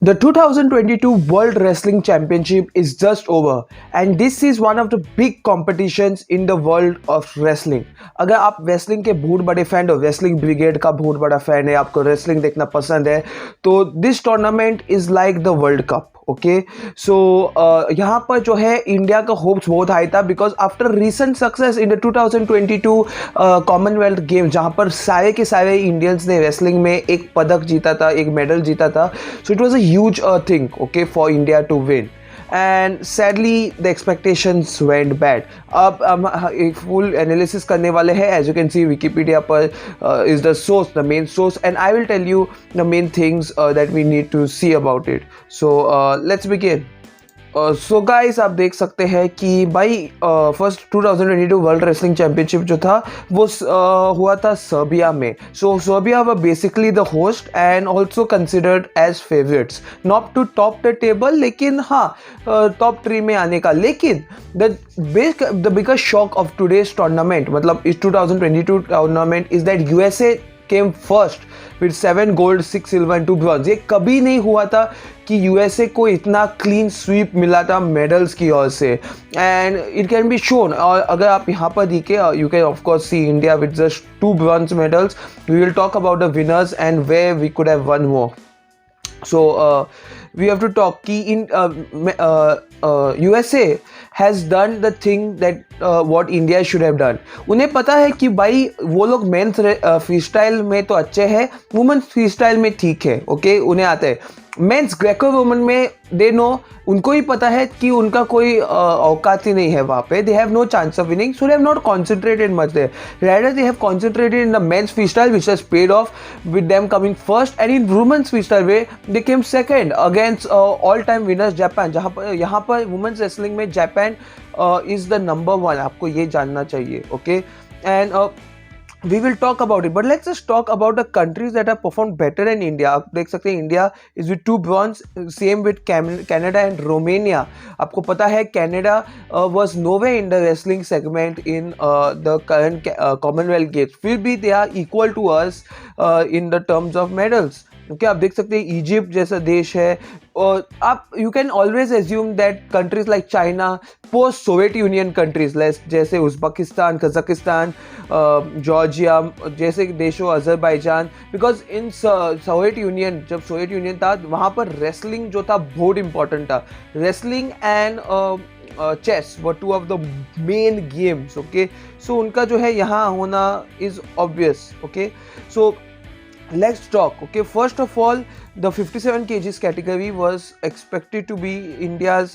The 2022 World Wrestling Championship is just over and this is one of the big competitions in the world of wrestling. अगर आप wrestling के बहुत बड़े fan हो, wrestling brigade का बहुत बड़ा फैन है, आपको wrestling देखना पसंद है, तो this tournament is like the World Cup. Okay so यहाँ पर जो है इंडिया का होप्स बहुत हाई था because after recent success in the 2022 Commonwealth game जहाँ पर सारे के सारे इंडियंस ने रेसलिंग में एक पदक जीता था, एक मेडल जीता था. So it was a huge thing okay for India to win and sadly the expectations went bad. अब हम एक फुल एनालिसिस करने वाले हैं. As you can see Wikipedia पर is the source, the main source, and I will tell you the main things that we need to see about it. So let's begin. So guys आप देख सकते हैं कि भाई first 2022 world wrestling championship जो था वो हुआ था सर्बिया में. सो Serbia were basically the host and also considered as favourites, not to top the table लेकिन हाँ टॉप 3 में आने का. लेकिन the biggest shock of today's tournament, मतलब इस 2022 tournament, is that USA came first with 7 gold 6 silver and 2 bronze. ये कभी नहीं हुआ था कि यूएसए को इतना क्लीन स्वीप मिला था मेडल्स की ओर से. And it can be shown. और अगर आप यहाँ पर देखें, you can of course see India with just 2 bronze medals. We will talk about the winners and where we could have one more. So we have to talk कि in USA has done the thing that what India should have done. उन्हें पता है कि भाई वो लोग mains free style में तो अच्छे हैं, वुमेन्स फ्री स्टाइल में ठीक है. ओके उन्हें आता है. मेंस ग्रेको वुमेन में दे नो, उनको ही पता है कि उनका कोई औकात ही नहीं है वहाँ पे. They have no chance of winning, so they have not concentrated much there. Rather they have concentrated in the men's freestyle which has paid off with them coming first, and in women's freestyle way they came second against all time winners Japan. जहाँ पर यहाँ पर women's wrestling में Japan is the number 1, आपको ये जानना चाहिए. Okay and we will talk about it, but let's just talk about the countries that have performed better than India. आप देख सकते हैं India is with 2 bronze, same with Canada and Romania. आपको पता है Canada was nowhere in the wrestling segment in the current Commonwealth Games. फिर भी they are equal to us in the terms of medals. Okay आप देख सकते हैं Egypt जैसा देश है. और आप you can always assume that countries like China, post Soviet Union countries जैसे उज्बेकिस्तान, कजाकिस्तान, जॉर्जिया जैसे देशों, Azerbaijan, because in Soviet Union, जब सोवियत यूनियन था वहाँ पर रेसलिंग जो था बहुत इंपॉर्टेंट था. Wrestling and chess were 2 of the main games. Okay so उनका जो है यहाँ होना is obvious. Okay so let's talk. Okay, first of all, the 57 kgs category was expected to be India's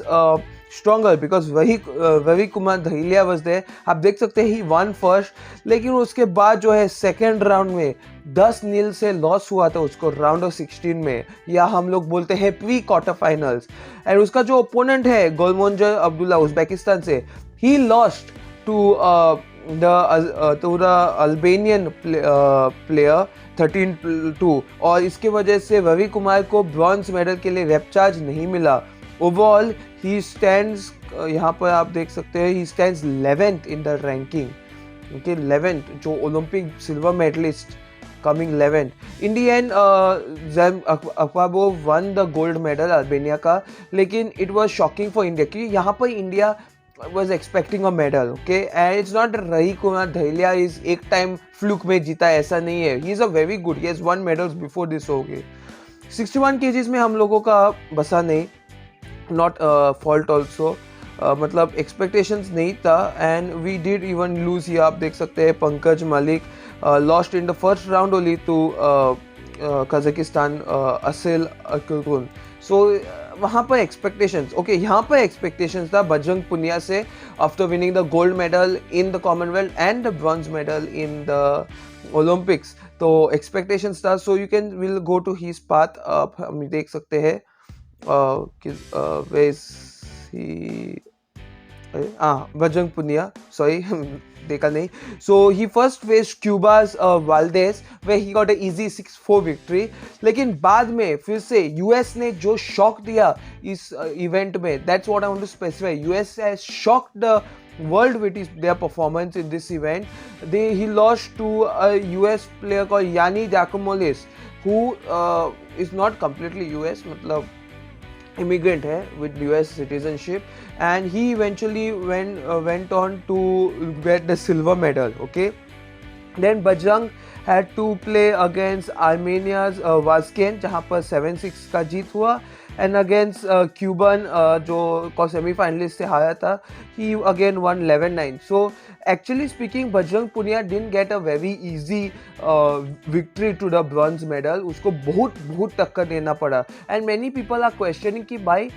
stronger because Ravi Kumar Dhailiya was there. आप देख सकते हैं he won first, लेकिन उसके बाद जो है सेकेंड राउंड में 10-0 से लॉस हुआ था उसको राउंड ऑफ 16 में, या हम लोग बोलते हैं प्री क्वार्टर फाइनल्स. एंड उसका जो ओपोनेंट है गोलमोंजर अब्दुल्ला उज्बेकिस्तान से, he lost to the Albanian player 13-2, और इसके वजह से रवि कुमार को ब्रॉन्ज मेडल के लिए रेप चार्ज नहीं मिला. ओवरऑल ही स्टैंड्स, यहाँ पर आप देख सकते हैं, he stands 11th in the ranking. Okay 11th, जो Olympic silver medallist coming 11th. In the end Zaim Akvabov won the gold medal Albania का, लेकिन it was shocking for India क्योंकि यहाँ पर India was expecting a medal. Okay, and it's not Ravi Kumar Dhailiya is एक time fluke में जीता, ऐसा नहीं है. he is a very good, he has won medals before this. Okay 61 kgs में हम लोगों का बसा नहीं, not fault also. मतलब एक्सपेक्टेशंस नहीं था and we did even lose. ये आप देख सकते हैं Pankaj Malik lost in the first round only to Kazakhstan Asil Akun. So वहाँ पर एक्सपेक्टेशंस, ओके यहाँ पर एक्सपेक्टेशंस था बजरंग पुनिया से after winning the gold medal in the Commonwealth and the bronze medal in the Olympics. तो एक्सपेक्टेशंस था. So you can will go to his path. हम देख सकते हैं बजरंग पुनिया, सॉरी देखा नहीं. So he first face Cuba's Valdes where he got a easy 6-4 victory. लेकिन बाद में फिर से यूएस ने जो शॉक दिया इस इवेंट में, that's what I want to specify. US has shocked the world with their performance in this event. He lost to a US player called Yanni Diakomolis, who is not completely US, मतलब immigrant है with US citizenship, and he eventually went on to get the silver medal. Okay, then Bajrang had to play against Armenia's Vazken, जहाँ पर 7-6 का जीत हुआ, and against Cuban जो को semifinalist से हारा था, he again won 11-9. So actually speaking, Bajrang Punia didn't get a very easy victory to the bronze medal. उसको बहुत टक्कर देना पड़ा, and many people are questioning कि भाई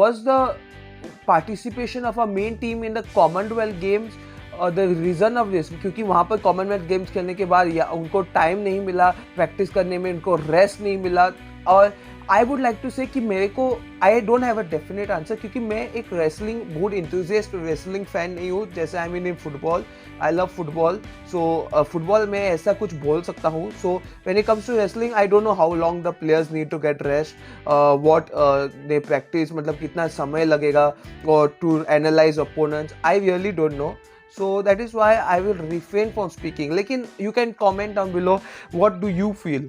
was the participation of a main team in the Commonwealth Games the reason of this, क्योंकि वहाँ पर कॉमनवेल्थ गेम्स खेलने के बाद या उनको टाइम नहीं मिला प्रैक्टिस करने में, उनको रेस्ट नहीं मिला. और आई वुड लाइक टू से कि मेरे को I don't have a definite answer, क्योंकि मैं एक रेसलिंग बहुत इंथुजियास्ट रेसलिंग फैन नहीं हूँ जैसे I mean in football. I love football, so football में ऐसा कुछ बोल सकता हूँ. So when it comes to wrestling I don't know how long the players need to get rest, what they practice, मतलब कितना समय लगेगा और to analyse opponents. I really don't know. So that is why I will refrain from speaking. लेकिन you can comment down below what do you feel.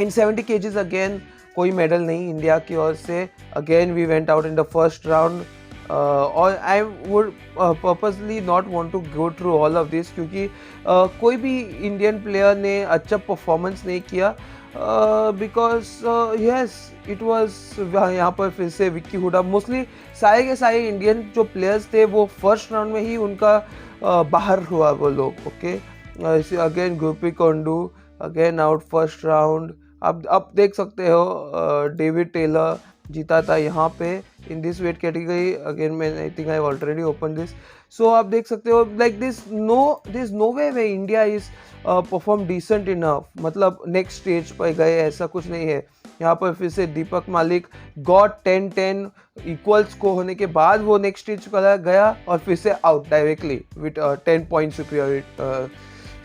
In 70 kgs again कोई medal नहीं India की ओर से. Again we went out in the first round. और I would purposely not want to go through all of this, क्योंकि कोई भी Indian player ने अच्छा परफॉर्मेंस नहीं किया. बिकॉज यस इट वॉज, यहाँ पर फिर से विक्की हुडा, मोस्टली सारे के सारे इंडियन जो प्लेयर्स थे वो फर्स्ट राउंड में ही उनका बाहर हुआ वो लोग. Okay, again Gurpreet Kondu again out first round. अब देख सकते हो डेविड टेलर जीता था यहाँ पे in this weight category. Again मैं I think I already open this. So आप देख सकते हो like this no way India is perform decent enough, मतलब नेक्स्ट स्टेज पर गए ऐसा कुछ नहीं है. यहाँ पर फिर से दीपक मालिक गॉट 10-10 इक्वल्स को होने के बाद वो नेक्स्ट स्टेज पर गया और फिर से out directly with 10 point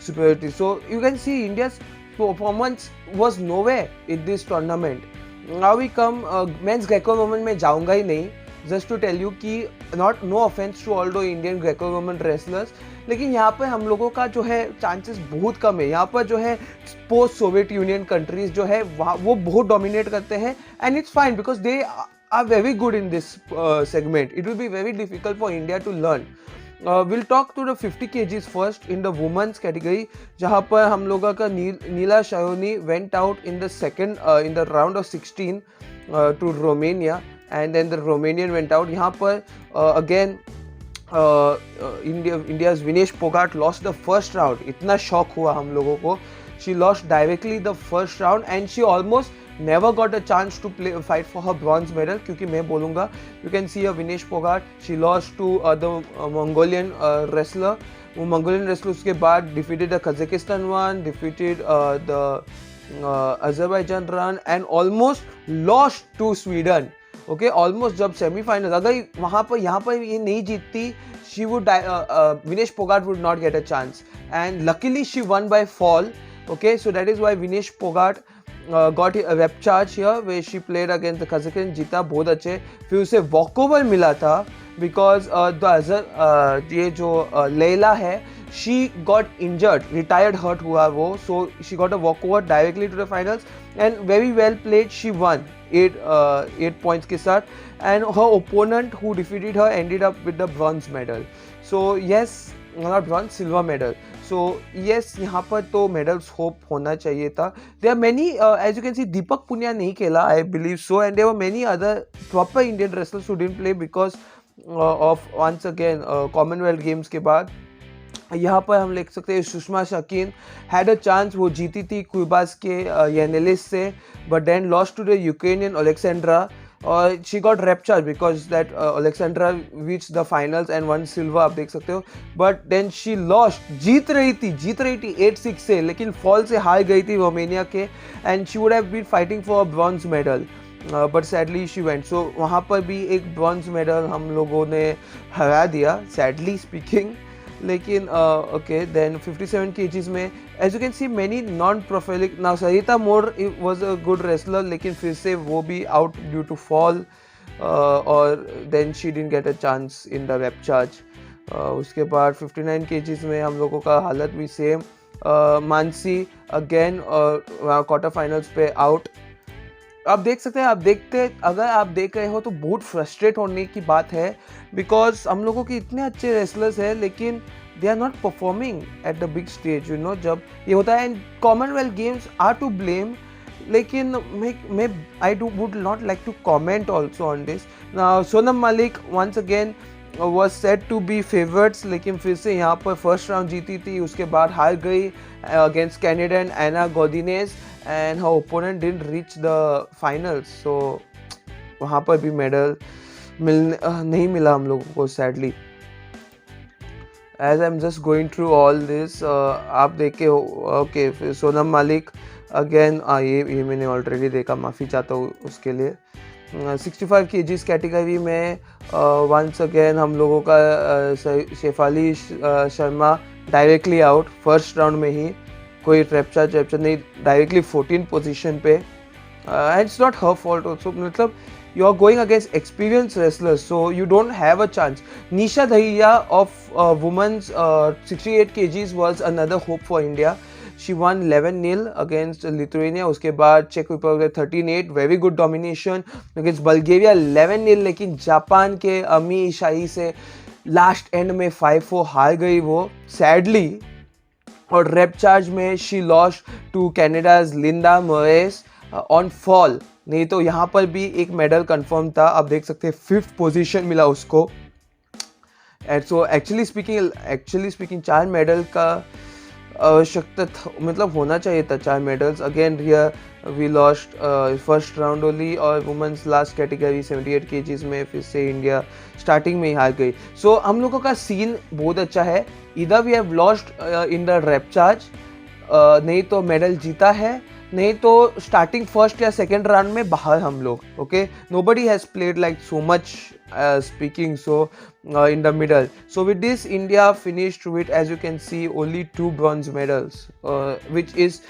superiority. So you can see India's performance was nowhere in this tournament. Now we come men's Greco-Roman में जाऊंगा ही नहीं, जस्ट टू टेल यू कि नो ऑफेंस टू ऑल दो इंडियन ग्रेको-रोमन रेसलर्स, लेकिन यहाँ पर हम लोगों का जो है चांसेस बहुत कम है. यहाँ पर जो है पोस्ट सोवियत यूनियन कंट्रीज जो है वहाँ वो बहुत डोमिनेट करते हैं, and it's fine because they are very good in this segment. It will be very difficult for India to learn. Will talk to the 50 kgs first in the women's category, जहाँ पर हम लोगों का Neela Shayoni went out in the second in the round of 16 to Romania, and then the Romanian went out. यहाँ पर again India's Vinesh Phogat lost the first round. इतना shock हुआ हम लोगों को. She lost directly the first round and she almost never got a chance to fight for her bronze medal, क्योंकि मैं बोलूँगा you can see a Vinesh Pogart, she lost to the Mongolian wrestler. वो Mongolian wrestler उसके बाद defeated the Kazakhstan one, defeated the Azerbaijan run and almost lost to Sweden. Okay, almost जब semi-final अगर वहाँ पर यहाँ पर ये नहीं जीतती, she would Vinesh Pogart would not get a chance, and luckily she won by fall. Okay, so that is why Vinesh Pogart got a rep charge here where she played against the Kazakhstan, जीता बहुत अच्छे. फिर उसे walkover मिला था because ये जो लेला है she got injured, retired, hurt हुआ वो, so she got a walkover directly to the finals and very well played. She won 8 points के साथ, and her opponent who defeated her ended up with the bronze medal. So yes, not bronze, silver medal. So yes, यहाँ पर तो medals hope होना चाहिए था. There are many, as you can see, दीपक पुनिया नहीं खेला, I believe so, and there were many other proper Indian wrestlers who didn't play because of once again Commonwealth Games के बाद. यहाँ पर हम लिख सकते हैं Sushma Shokeen had a chance, वो जीती थी क्यूबास के यानेलिस से, but then lost to the Ukrainian Oleksandra. और she got repechage because that Oleksandra reach the finals and won silver, आप देख सकते हो. बट देन शी लॉस्ट, जीत रही थी 8-6 से, लेकिन फॉल से हार गई थी रोमेनिया के, and she would have been fighting for a bronze medal, but sadly she went. So वहाँ पर भी एक ब्रॉन्ज मेडल हम लोगों ने हरा दिया, सैडली स्पीकिंग. लेकिन ओके, देन 57 kgs में as you can see many non prolific. Now Sarita Mor was a good wrestler, लेकिन फिर से वो भी आउट ड्यू टू फॉल, और then she didn't get a chance in the repechage. उसके बाद 59 kgs में हम लोगों का हालत भी same. Mansi again quarter finals पे आउट। आप देख सकते हैं, आप देखते अगर आप देख रहे हो तो बहुत फ्रस्ट्रेट होने की बात है, बिकॉज हम लोगों के इतने अच्छे रेसलर्स हैं लेकिन they are not performing at the big stage, you know. जब ये होता है, Commonwealth Games are to blame, लेकिन मैं I do would not like to comment also on this. Sonam Malik once again was set to be favourites, लेकिन फिर से यहाँ पर फर्स्ट राउंड जीती थी, उसके बाद हार गई against Canadian Ana Godinez and her opponent didn't reach the finals, so वहाँ पर भी मेडल नहीं मिला हम लोगों को sadly. As I am just going through all this, आप देखे हो ओके, फिर सोनम मलिक अगेन, ये मैंने ऑलरेडी देखा, माफ़ी चाहता हूँ उसके लिए। 65 kgs कैटेगरी में वंस अगेन हम लोगों का Shefali Sharma directly out first round में ही, कोई ट्रैप्चर नहीं, डायरेक्टली 14 पोजीशन पे। And it's not her fault also, मतलब you are going against experience wrestlers, so you don't have a chance. Nisha Dahiya of women's 68 kgs was another hope for India. She won 11-0 against Lithuania, उसके बाद चेक Republic 13-8, very good domination against Bulgaria 11-0, लेकिन Japan के अमी शाही से last and में 5-4 हार गई वो सैडली। और रेप चार्ज में she lost to Canada's Linda Morais on fall, नहीं तो यहाँ पर भी एक मेडल कंफर्म था। आप देख सकते हैं 5th पोजीशन मिला उसको। And so actually speaking 4 medal का आवश्यकता मतलब होना चाहिए था, 4 medals. Again here we lost first round only, और वुमेन्स लास्ट कैटेगरी 78 kgs में फिर से इंडिया स्टार्टिंग में ही हार गई। सो हम लोगों का सीन बहुत अच्छा है, इधर we have lost in the repechage, नहीं तो मेडल जीता है, नहीं तो स्टार्टिंग फर्स्ट या सेकेंड राउंड में बाहर हम लोग। Okay, nobody has played like so much speaking so in the middle. So with this, India finished with, as you can see, only 2 bronze medals, which is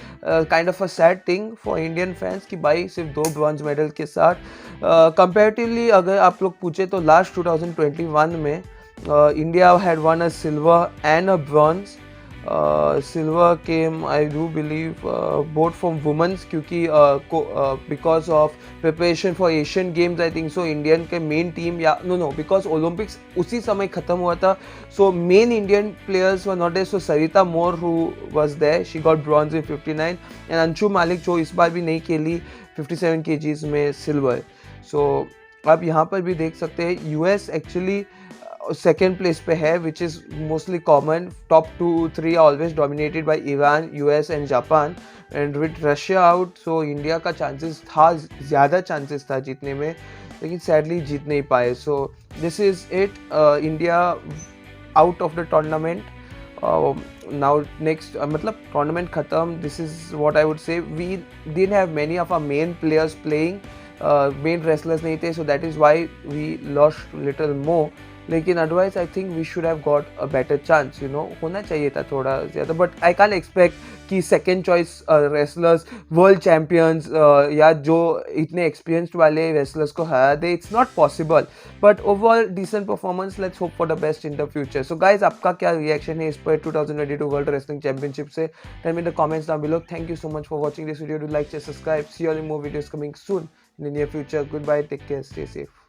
kind of a sad thing for Indian fans कि भाई सिर्फ 2 bronze medal के साथ comparatively अगर आप लोग पूछे तो लास्ट 2021 में India had won a silver and a bronze. Silver came, I do believe, both from women's, क्योंकि because of preparation for Asian Games, I think so Indian के main team या no because Olympics उसी समय खत्म हुआ था, so main Indian players were not there. So Sarita Moore who was there, she got bronze in 59, and Anshu Malik जो इस बार भी नहीं खेली 57 kgs में silver. So आप यहाँ पर भी देख सकते हैं US एक्चुअली सेकेंड प्लेस पे है, which is mostly common. Top 2-3 are always dominated by Iran, US and Japan, and with Russia out so India का चांसेस था, ज़्यादा चांसेस था जीतने में, लेकिन सैडली जीत नहीं पाए। So this is it, India out of the tournament now. Next मतलब टूर्नामेंट खत्म, this is what I would say, we didn't have many of our main players playing, main wrestlers नहीं थे, so that is why we lost little more, लेकिन otherwise I think we should have got a better chance, you know, होना चाहिए था थोड़ा ज़्यादा। But I can expect कि second choice wrestlers world champions या जो इतने एक्सपीरियंस्ड वाले रेसलर्स को हरा दे, it's not possible. But overall decent performance, let's hope for the best in the future. So guys, आपका क्या रिएक्शन है इस पर 2022 वर्ल्ड रेसलिंग चैंपियनशिप से? Tell me in the comments down below. Thank you so much for watching this video, do like, share, subscribe, see you all in more videos coming soon in the near future. Goodbye, take care, stay safe.